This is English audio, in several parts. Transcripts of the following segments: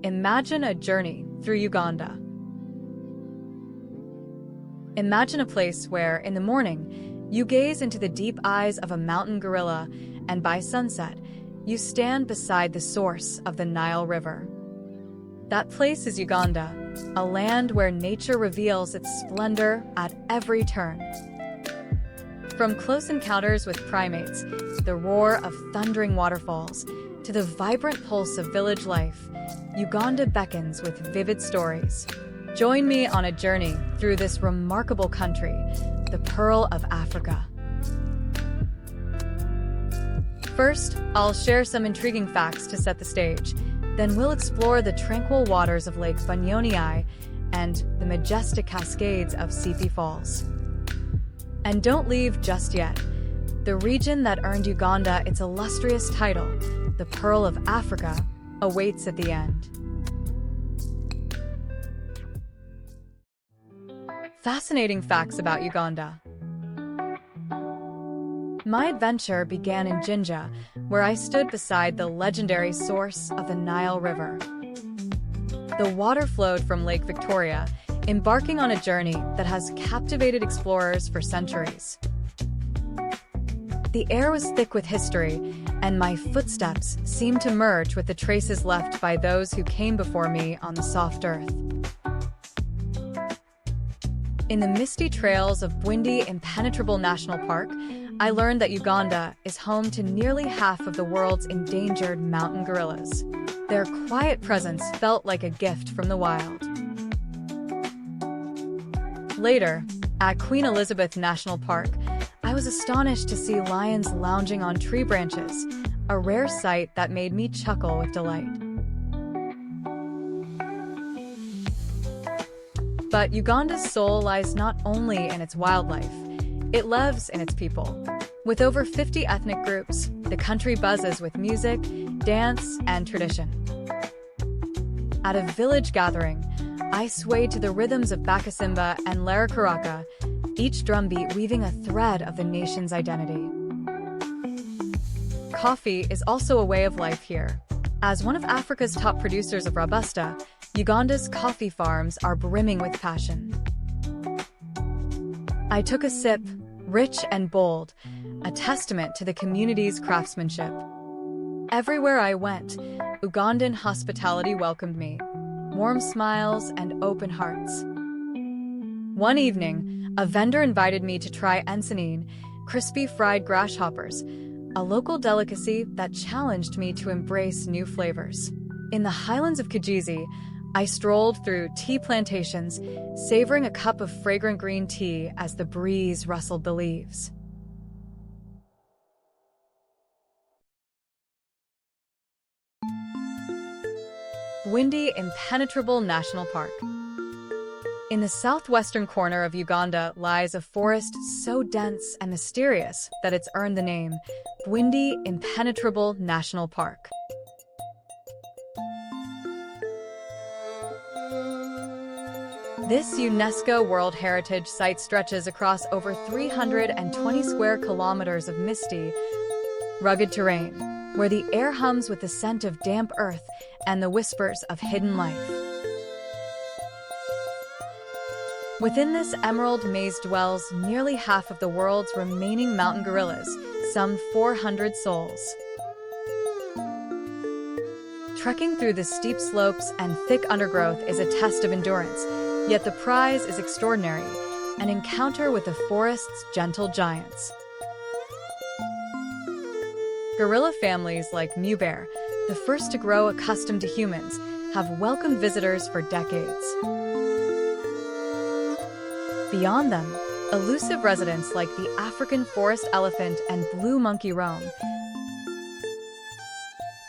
Imagine a journey through Uganda. Imagine a place where, in the morning, you gaze into the deep eyes of a mountain gorilla, and by sunset, you stand beside the source of the Nile River. That place is Uganda, a land where nature reveals its splendor at every turn. From close encounters with primates, the roar of thundering waterfalls, to the vibrant pulse of village life, Uganda beckons with vivid stories. Join me on a journey through this remarkable country, the Pearl of Africa. First, I'll share some intriguing facts to set the stage. Then we'll explore the tranquil waters of Lake Bunyonyi and the majestic cascades of Sipi Falls. And don't leave just yet. The region that earned Uganda its illustrious title, the Pearl of Africa, awaits at the end. Fascinating facts about Uganda. My adventure began in Jinja, where I stood beside the legendary source of the Nile River. The water flowed from Lake Victoria, embarking on a journey that has captivated explorers for centuries. The air was thick with history, and my footsteps seemed to merge with the traces left by those who came before me on the soft earth. In the misty trails of Bwindi Impenetrable National Park, I learned that Uganda is home to nearly half of the world's endangered mountain gorillas. Their quiet presence felt like a gift from the wild. Later, at Queen Elizabeth National Park, I was astonished to see lions lounging on tree branches, a rare sight that made me chuckle with delight. But Uganda's soul lies not only in its wildlife, it lives in its people. With over 50 ethnic groups, the country buzzes with music, dance, and tradition. At a village gathering, I swayed to the rhythms of Bakasimba and Larakaraka, each drumbeat weaving a thread of the nation's identity. Coffee is also a way of life here. As one of Africa's top producers of Robusta, Uganda's coffee farms are brimming with passion. I took a sip, rich and bold, a testament to the community's craftsmanship. Everywhere I went, Ugandan hospitality welcomed me, warm smiles and open hearts. One evening, a vendor invited me to try ensinine, crispy fried grasshoppers, a local delicacy that challenged me to embrace new flavors. In the highlands of Kijizi, I strolled through tea plantations, savoring a cup of fragrant green tea as the breeze rustled the leaves. Bwindi Impenetrable National Park. In the southwestern corner of Uganda lies a forest so dense and mysterious that it's earned the name Bwindi Impenetrable National Park. This UNESCO World Heritage Site stretches across over 320 square kilometers of misty, rugged terrain, where the air hums with the scent of damp earth and the whispers of hidden life. Within this emerald maze dwells nearly half of the world's remaining mountain gorillas, some 400 souls. Trekking through the steep slopes and thick undergrowth is a test of endurance, yet the prize is extraordinary, an encounter with the forest's gentle giants. Gorilla families like Mburo, the first to grow accustomed to humans, have welcomed visitors for decades. Beyond them, elusive residents like the African forest elephant and blue monkey roam,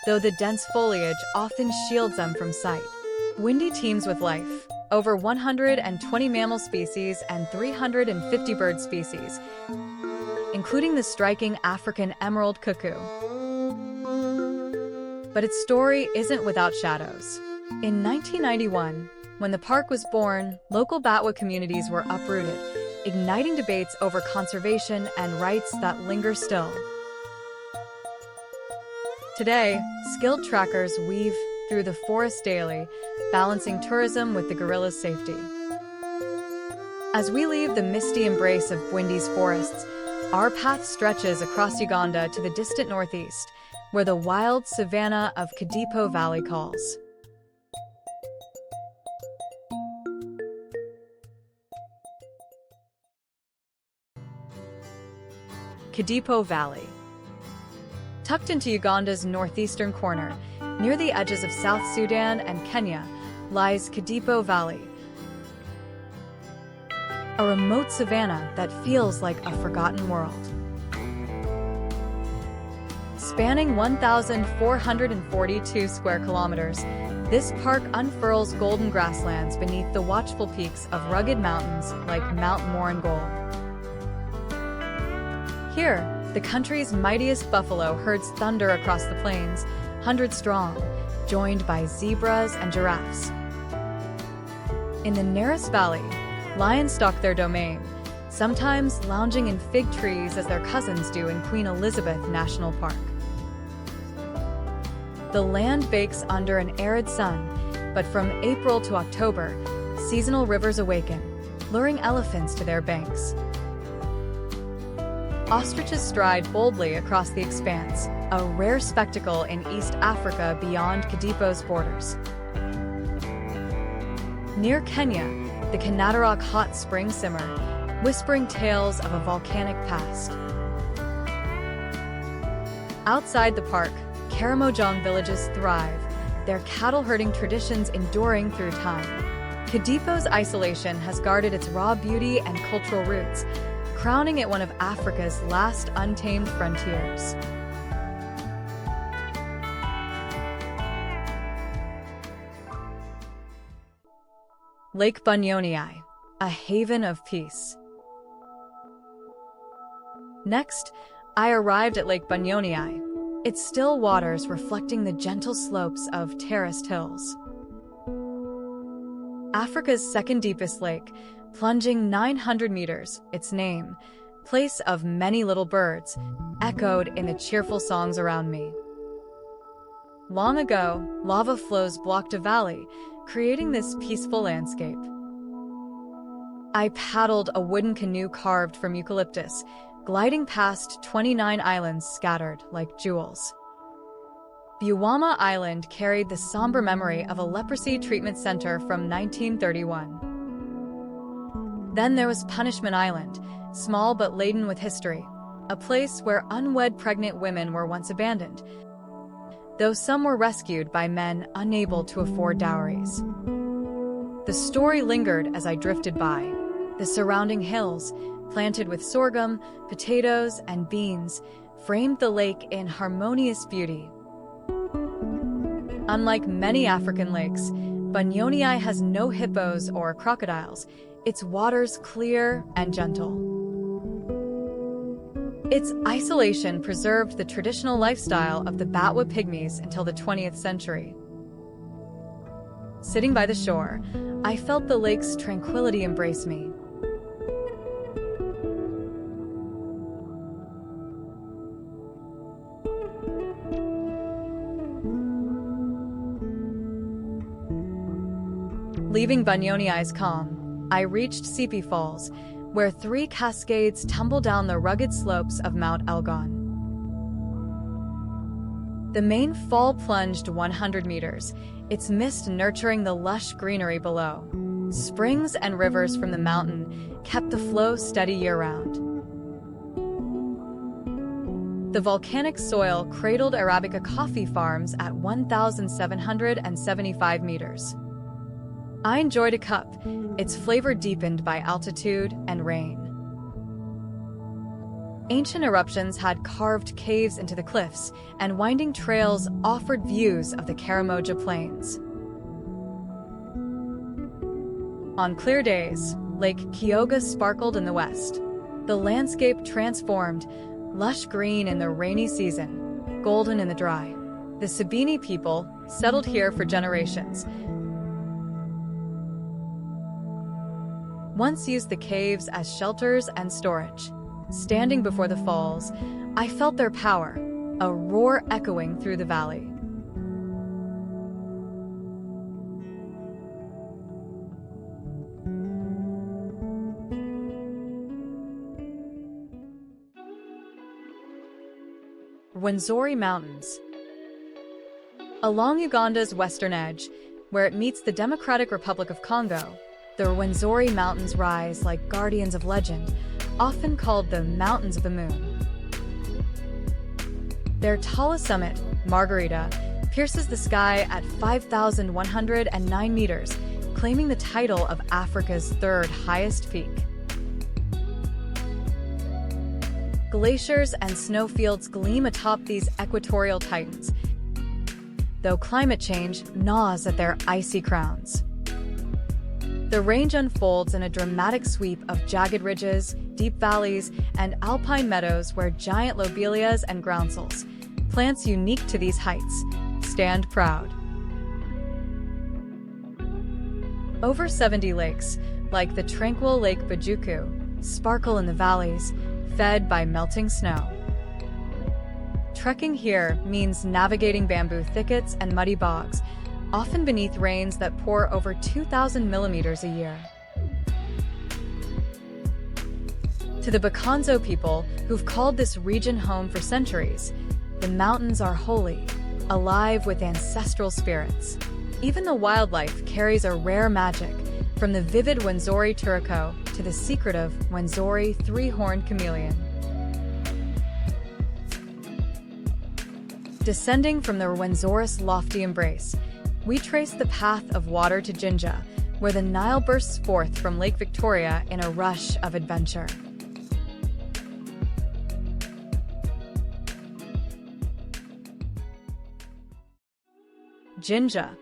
though the dense foliage often shields them from sight. Bwindi teems with life. Over 120 mammal species and 350 bird species, including the striking African emerald cuckoo. But its story isn't without shadows. In 1991, when the park was born, local Batwa communities were uprooted, igniting debates over conservation and rights that linger still. Today, skilled trackers weave through the forest daily, balancing tourism with the gorilla's safety. As we leave the misty embrace of Bwindi's forests, our path stretches across Uganda to the distant northeast, where the wild savanna of Kadipo Valley calls. Kadipo Valley. Tucked into Uganda's northeastern corner, near the edges of South Sudan and Kenya, lies Kadipo Valley, a remote savanna that feels like a forgotten world. Spanning 1,442 square kilometers, this park unfurls golden grasslands beneath the watchful peaks of rugged mountains like Mount Morangol. Here, the country's mightiest buffalo herds thunder across the plains, 100 strong, joined by zebras and giraffes. In the nearest valley, lions stalk their domain, sometimes lounging in fig trees as their cousins do in Queen Elizabeth National Park. The land bakes under an arid sun, but from April to October, seasonal rivers awaken, luring elephants to their banks. Ostriches stride boldly across the expanse, a rare spectacle in East Africa beyond Kadipo's borders. Near Kenya, the Kanadarok hot springs simmer, whispering tales of a volcanic past. Outside the park, Karamoja villages thrive, their cattle herding traditions enduring through time. Kadipo's isolation has guarded its raw beauty and cultural roots, crowning it one of Africa's last untamed frontiers. Lake Bunyonyi, a haven of peace. Next, I arrived at Lake Bunyonyi, its still waters reflecting the gentle slopes of terraced hills. Africa's second deepest lake, plunging 900 meters, its name, place of many little birds, echoed in the cheerful songs around me. Long ago, lava flows blocked a valley, creating this peaceful landscape. I paddled a wooden canoe carved from eucalyptus, gliding past 29 islands scattered like jewels. Bunyonyi Island carried the somber memory of a leprosy treatment center from 1931. Then there was Punishment Island, small but laden with history, a place where unwed pregnant women were once abandoned, though some were rescued by men unable to afford dowries. The story lingered as I drifted by. The surrounding hills, planted with sorghum, potatoes, and beans, framed the lake in harmonious beauty. Unlike many African lakes, Bunyonyi has no hippos or crocodiles, its waters clear and gentle. Its isolation preserved the traditional lifestyle of the Batwa pygmies until the 20th century. Sitting by the shore, I felt the lake's tranquility embrace me. Leaving Bunyonyi's calm, I reached Sipi Falls, where 3 cascades tumble down the rugged slopes of Mount Elgon. The main fall plunged 100 meters, its mist nurturing the lush greenery below. Springs and rivers from the mountain kept the flow steady year-round. The volcanic soil cradled Arabica coffee farms at 1,775 meters. I enjoyed a cup, its flavor deepened by altitude and rain. Ancient eruptions had carved caves into the cliffs, and winding trails offered views of the Karamoja plains. On clear days, Lake Kyoga sparkled in the west. The landscape transformed, lush green in the rainy season, golden in the dry. The Sabini people settled here for generations. Once used the caves as shelters and storage. Standing before the falls, I felt their power, a roar echoing through the valley. Rwenzori Mountains. Along Uganda's western edge, where it meets the Democratic Republic of Congo, the Rwenzori Mountains rise like guardians of legend, often called the Mountains of the Moon. Their tallest summit, Margarita, pierces the sky at 5,109 meters, claiming the title of Africa's third highest peak. Glaciers and snowfields gleam atop these equatorial titans, though climate change gnaws at their icy crowns. The range unfolds in a dramatic sweep of jagged ridges, deep valleys, and alpine meadows where giant lobelias and groundsels, plants unique to these heights, stand proud. Over 70 lakes, like the tranquil Lake Bajuku, sparkle in the valleys, fed by melting snow. Trekking here means navigating bamboo thickets and muddy bogs, often beneath rains that pour over 2,000 millimeters a year. To the Bakonzo people, who've called this region home for centuries, the mountains are holy, alive with ancestral spirits. Even the wildlife carries a rare magic, from the vivid Rwenzori turako to the secretive Rwenzori three-horned chameleon. Descending from the Rwenzoris' lofty embrace, we trace the path of water to Jinja, where the Nile bursts forth from Lake Victoria in a rush of adventure. Jinja.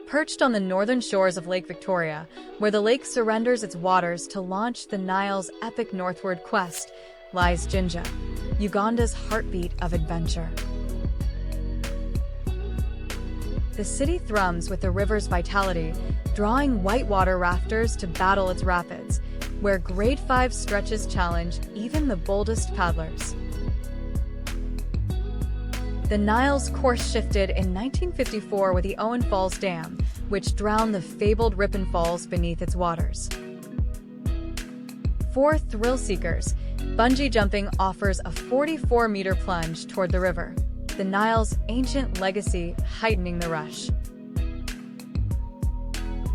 Perched on the northern shores of Lake Victoria, where the lake surrenders its waters to launch the Nile's epic northward quest, lies Jinja, Uganda's heartbeat of adventure. The city thrums with the river's vitality, drawing whitewater rafters to battle its rapids, where Grade 5 stretches challenge even the boldest paddlers. The Nile's course shifted in 1954 with the Owen Falls Dam, which drowned the fabled Ripon Falls beneath its waters. For thrill seekers, bungee jumping offers a 44-meter plunge toward the river, the Nile's ancient legacy heightening the rush.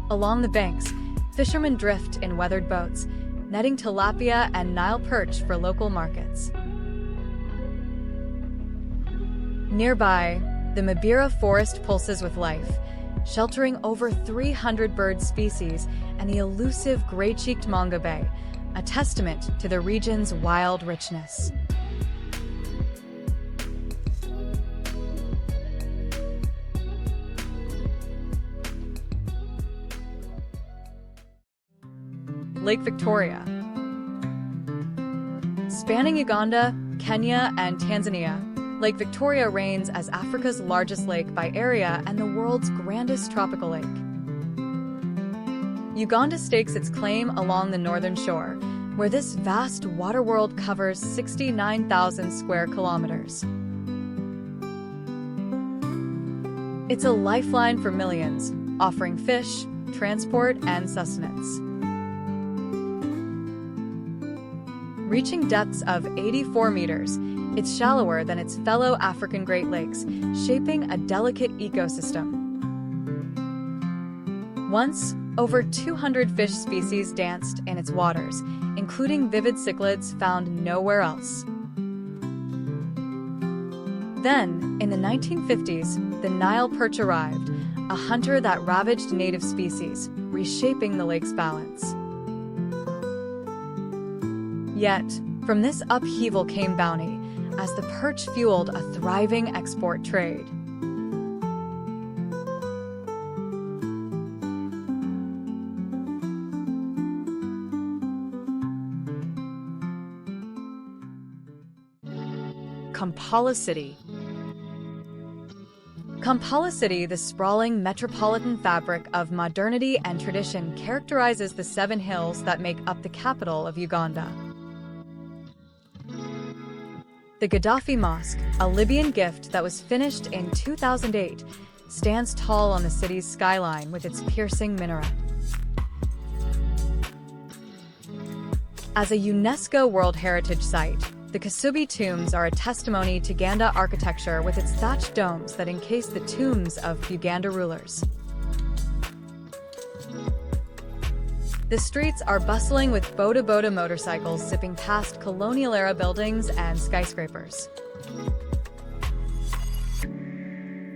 Along the banks, fishermen drift in weathered boats, netting tilapia and Nile perch for local markets. Nearby, the Mburo forest pulses with life, sheltering over 300 bird species and the elusive gray-cheeked mangabe, a testament to the region's wild richness. Lake Victoria. Spanning Uganda, Kenya, and Tanzania, Lake Victoria reigns as Africa's largest lake by area and the world's grandest tropical lake. Uganda stakes its claim along the northern shore, where this vast water world covers 69,000 square kilometers. It's a lifeline for millions, offering fish, transport, and sustenance. Reaching depths of 84 meters, it's shallower than its fellow African Great Lakes, shaping a delicate ecosystem. Once, over 200 fish species danced in its waters, including vivid cichlids found nowhere else. Then, in the 1950s, the Nile perch arrived, a hunter that ravaged native species, reshaping the lake's balance. Yet, from this upheaval came bounty, as the perch fueled a thriving export trade. Kampala City. Kampala City, the sprawling metropolitan fabric of modernity and tradition, characterizes the 7 hills that make up the capital of Uganda. The Gaddafi Mosque, a Libyan gift that was finished in 2008, stands tall on the city's skyline with its piercing minaret. As a UNESCO World Heritage Site, The Kasubi tombs are a testimony to Uganda architecture with its thatched domes that encase the tombs of Uganda rulers. The streets are bustling with boda motorcycles zipping past colonial-era buildings and skyscrapers.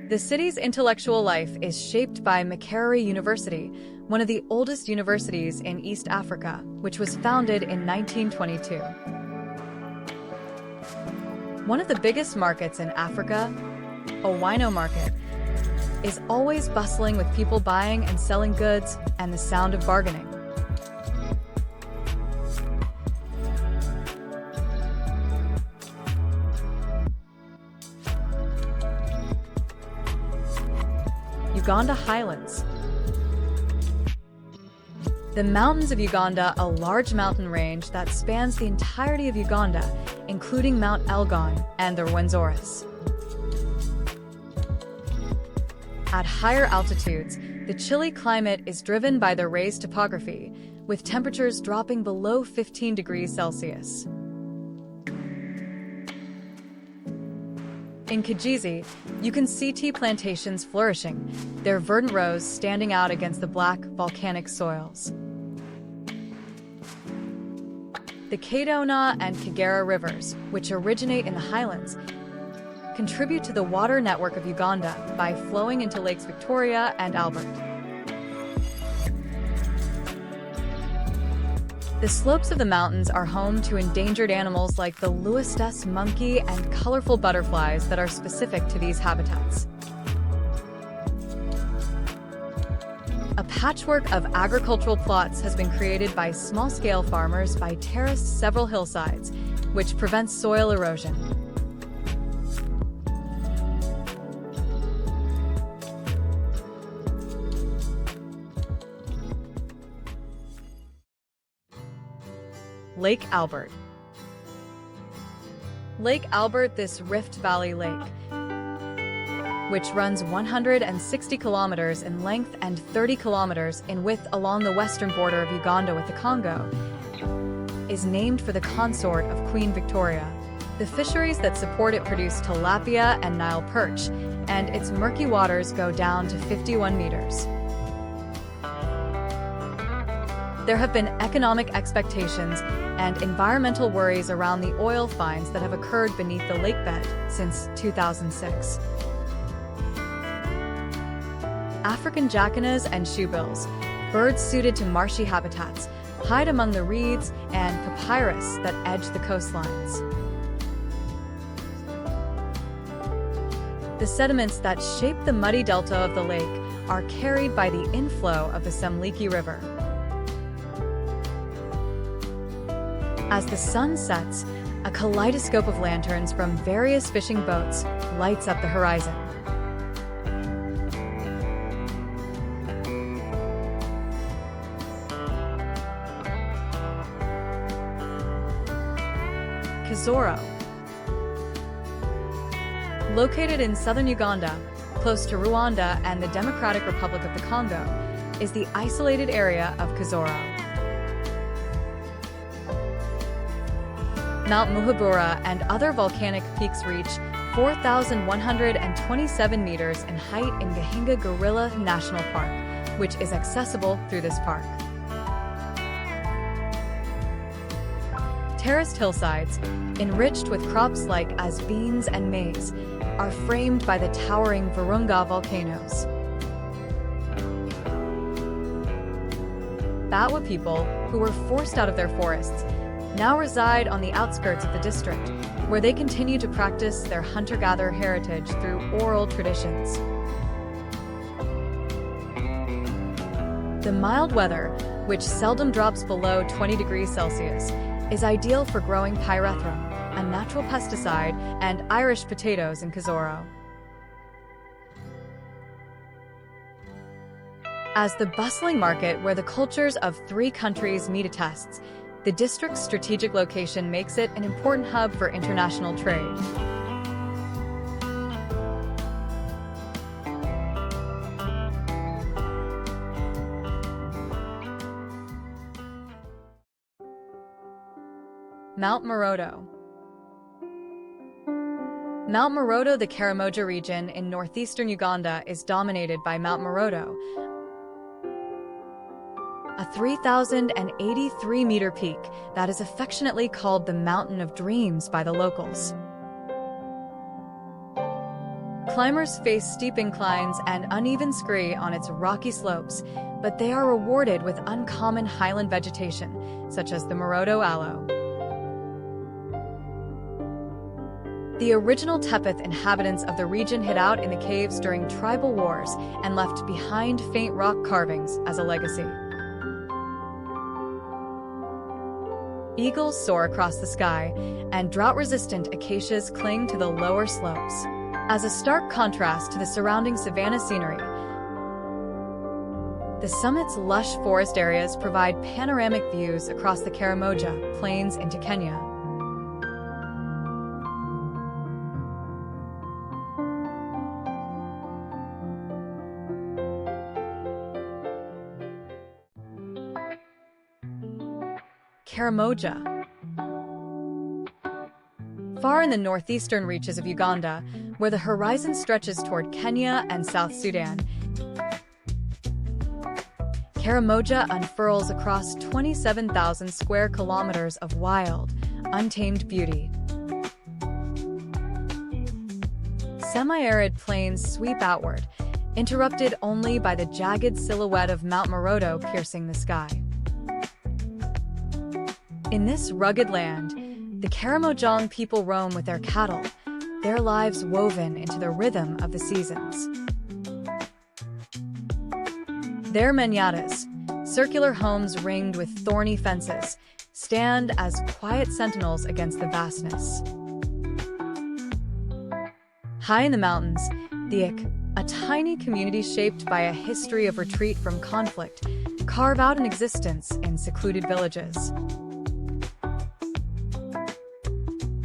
The city's intellectual life is shaped by Makerere University, one of the oldest universities in East Africa, which was founded in 1922. One of the biggest markets in Africa, a wino market, is always bustling with people buying and selling goods and the sound of bargaining. Uganda Highlands. The mountains of Uganda, a large mountain range that spans the entirety of Uganda, including Mount Elgon and the Rwenzori. At higher altitudes, the chilly climate is driven by the raised topography, with temperatures dropping below 15 degrees Celsius. In Kijizi, you can see tea plantations flourishing, their verdant rows standing out against the black, volcanic soils. The Kadona and Kagera rivers, which originate in the highlands, contribute to the water network of Uganda by flowing into Lakes Victoria and Albert. The slopes of the mountains are home to endangered animals like the Leucistes monkey and colorful butterflies that are specific to these habitats. A patchwork of agricultural plots has been created by small-scale farmers by terraced several hillsides, which prevents soil erosion. Lake Albert. Lake Albert, this Rift Valley lake, which runs 160 kilometers in length and 30 kilometers in width along the western border of Uganda with the Congo, is named for the consort of Queen Victoria. The fisheries that support it produce tilapia and Nile perch, and its murky waters go down to 51 meters. There have been economic expectations and environmental worries around the oil finds that have occurred beneath the lakebed since 2006. African jacanas and shoebills, birds suited to marshy habitats, hide among the reeds and papyrus that edge the coastlines. The sediments that shape the muddy delta of the lake are carried by the inflow of the Semliki River. As the sun sets, a kaleidoscope of lanterns from various fishing boats lights up the horizon. Kizoro. Located in southern Uganda, close to Rwanda and the Democratic Republic of the Congo, is the isolated area of Kizoro. Mount Muhabura and other volcanic peaks reach 4,127 meters in height in Gahinga Gorilla National Park, which is accessible through this park. Terraced hillsides, enriched with crops like as beans and maize, are framed by the towering Virunga volcanoes. Batwa people, who were forced out of their forests, now reside on the outskirts of the district, where they continue to practice their hunter-gatherer heritage through oral traditions. The mild weather, which seldom drops below 20 degrees Celsius, is ideal for growing pyrethrum, a natural pesticide, and Irish potatoes in Kizoro. As the bustling market where the cultures of 3 countries meet attests, the district's strategic location makes it an important hub for international trade. Mount Moroto. Mount Moroto. The Karamoja region in northeastern Uganda is dominated by Mount Moroto, a 3,083-meter peak that is affectionately called the Mountain of Dreams by the locals. Climbers face steep inclines and uneven scree on its rocky slopes, but they are rewarded with uncommon highland vegetation, such as the Moroto aloe. The original Tepeth inhabitants of the region hid out in the caves during tribal wars and left behind faint rock carvings as a legacy. Eagles soar across the sky, and drought-resistant acacias cling to the lower slopes. As a stark contrast to the surrounding savanna scenery, the summit's lush forest areas provide panoramic views across the Karamoja plains into Kenya. Karamoja. Far in the northeastern reaches of Uganda, where the horizon stretches toward Kenya and South Sudan, Karamoja unfurls across 27,000 square kilometers of wild, untamed beauty. Semi-arid plains sweep outward, interrupted only by the jagged silhouette of Mount Moroto piercing the sky. In this rugged land, the Karamojong people roam with their cattle, their lives woven into the rhythm of the seasons. Their manyatas, circular homes ringed with thorny fences, stand as quiet sentinels against the vastness. High in the mountains, the Ik, a tiny community shaped by a history of retreat from conflict, carve out an existence in secluded villages.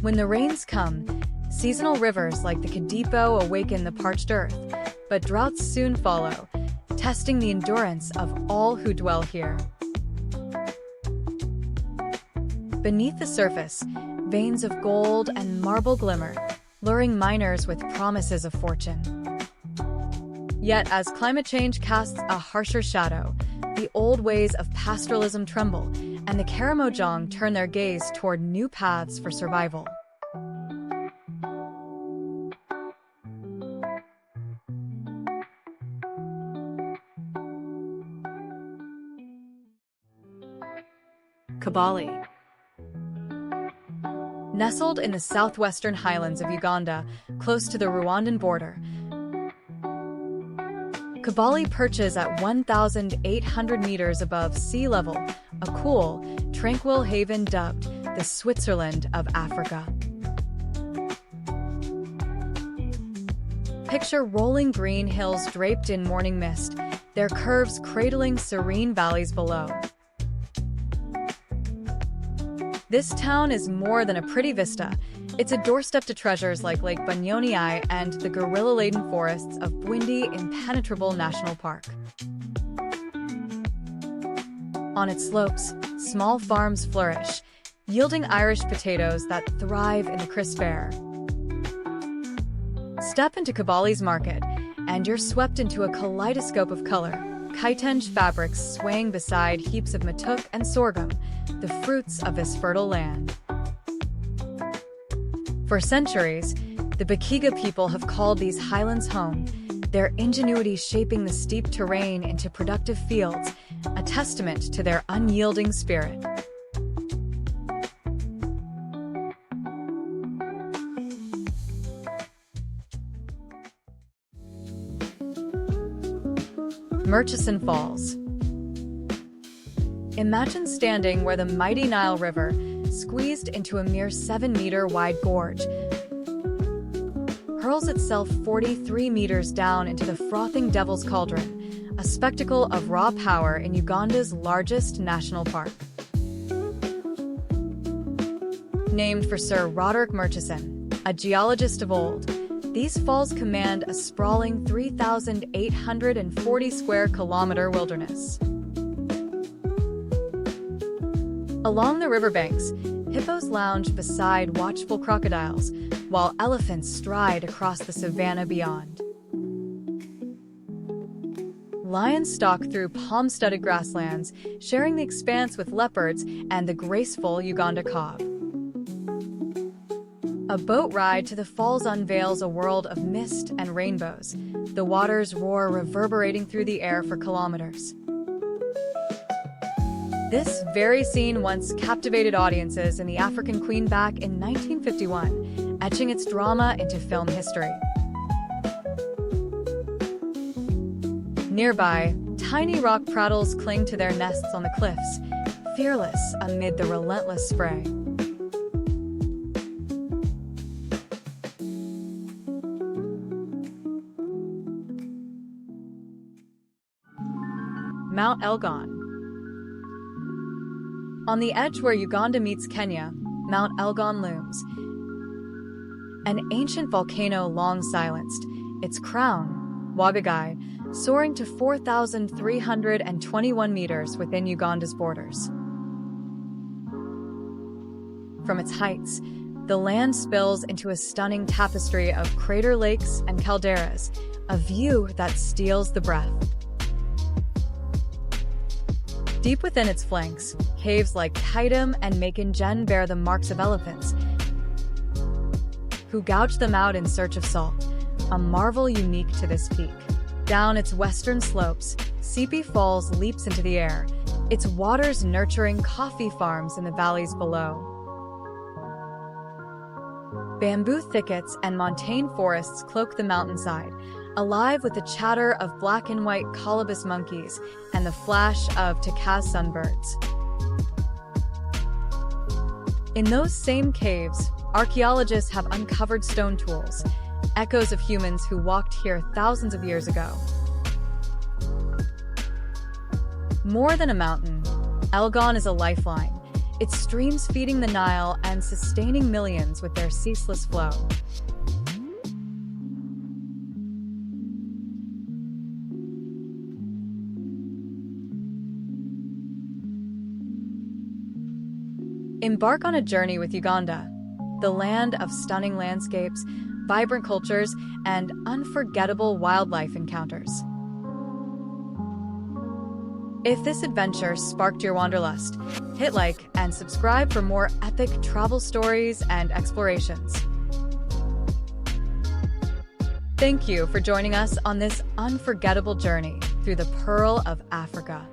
When the rains come, seasonal rivers like the Kadipo awaken the parched earth, but droughts soon follow, testing the endurance of all who dwell here. Beneath the surface, veins of gold and marble glimmer, luring miners with promises of fortune. Yet as climate change casts a harsher shadow, the old ways of pastoralism tremble, and the Karamojong turn their gaze toward new paths for survival. Kibale. Nestled in the southwestern highlands of Uganda, close to the Rwandan border, Kibale perches at 1,800 meters above sea level, a cool, tranquil haven dubbed the Switzerland of Africa. Picture rolling green hills draped in morning mist, their curves cradling serene valleys below. This town is more than a pretty vista. It's a doorstep to treasures like Lake Bunyonyi and the gorilla-laden forests of Bwindi Impenetrable National Park. On its slopes, small farms flourish, yielding Irish potatoes that thrive in the crisp air. Step into Kibale's market, and you're swept into a kaleidoscope of color, kitenge fabrics swaying beside heaps of matuk and sorghum, the fruits of this fertile land. For centuries, the Bakiga people have called these highlands home, their ingenuity shaping the steep terrain into productive fields, a testament to their unyielding spirit. Murchison Falls. Imagine standing where the mighty Nile River, squeezed into a mere 7-meter wide gorge, hurls itself 43 meters down into the frothing Devil's Cauldron, a spectacle of raw power in Uganda's largest national park. Named for Sir Roderick Murchison, a geologist of old, these falls command a sprawling 3,840 square kilometer wilderness. Along the riverbanks, hippos lounge beside watchful crocodiles, while elephants stride across the savanna beyond. Lions stalk through palm-studded grasslands, sharing the expanse with leopards and the graceful Uganda kob. A boat ride to the falls unveils a world of mist and rainbows, the water's roar reverberating through the air for kilometers. This very scene once captivated audiences in The African Queen back in 1951, etching its drama into film history. Nearby, tiny rock prattles cling to their nests on the cliffs, fearless amid the relentless spray. Mount Elgon. On the edge where Uganda meets Kenya, Mount Elgon looms. An ancient volcano long silenced, its crown, Wagagai, soaring to 4,321 meters within Uganda's borders. From its heights, the land spills into a stunning tapestry of crater lakes and calderas, a view that steals the breath. Deep within its flanks, caves like Kaitum and Maken bear the marks of elephants, who gouged them out in search of salt, a marvel unique to this peak. Down its western slopes, Sipi Falls leaps into the air, its waters nurturing coffee farms in the valleys below. Bamboo thickets and montane forests cloak the mountainside, alive with the chatter of black and white colobus monkeys and the flash of takaz sunbirds. In those same caves, archaeologists have uncovered stone tools, echoes of humans who walked here thousands of years ago. More than a mountain, Elgon is a lifeline, its streams feeding the Nile and sustaining millions with their ceaseless flow. Embark on a journey with Uganda, the land of stunning landscapes, vibrant cultures, and unforgettable wildlife encounters. If this adventure sparked your wanderlust, hit like and subscribe for more epic travel stories and explorations. Thank you for joining us on this unforgettable journey through the Pearl of Africa.